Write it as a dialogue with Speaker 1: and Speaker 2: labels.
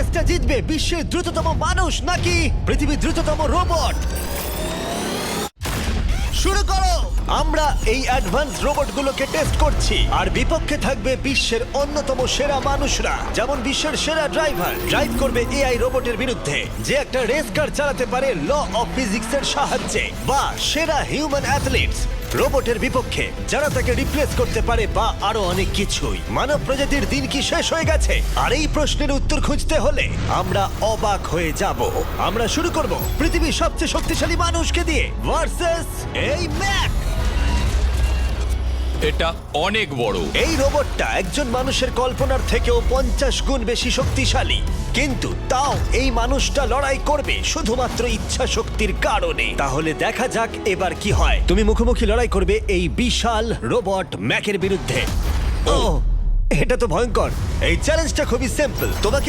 Speaker 1: রেসটা জিতবে বিশ্বের দ্রুততম মানুষ নাকি পৃথিবীর দ্রুততম রোবট? শুরু করো। আমরা এই অ্যাডভান্স রোবটগুলোকে টেস্ট করছি আর বিপক্ষে থাকবে বিশ্বের অন্যতম সেরা মানুষরা, যেমন বিশ্বের সেরা ড্রাইভার ড্রাইভ করবে এআই রোবটের বিরুদ্ধে যে একটা রেস কার চালাতে পারে ল অফ ফিজিক্সের সাহায্যে, বা সেরা হিউম্যান অ্যাথলিটস রোবটের বিপক্ষে যারা তাকে রিপ্লেস করতে পারে, বা আরো অনেক কিছুই। মানব প্রজাতির দিন কি শেষ হয়ে গেছে? আর এই প্রশ্নের উত্তর খুঁজতে হলে আমরা অবাক হয়ে যাব। আমরা শুরু করব পৃথিবীর সবচেয়ে শক্তিশালী মানুষকে দিয়ে ভার্সেস এই ম্যাক।
Speaker 2: এটা অনেক বড়।
Speaker 1: এই রোবটটা একজন মানুষের কল্পনার থেকেও 50 গুণ বেশি শক্তিশালী, কিন্তু তাও এই মানুষটা লড়াই করবে শুধুমাত্র ইচ্ছা শক্তির কারণে। তাহলে দেখা যাক এবার কি হয়। তুমি মুখোমুখি লড়াই করবে এই বিশাল রোবট ম্যাকের বিরুদ্ধে। ও, এটা তো ভয়ঙ্কর। এই চ্যালেঞ্জটা খুবই সিম্পল। তোমাকে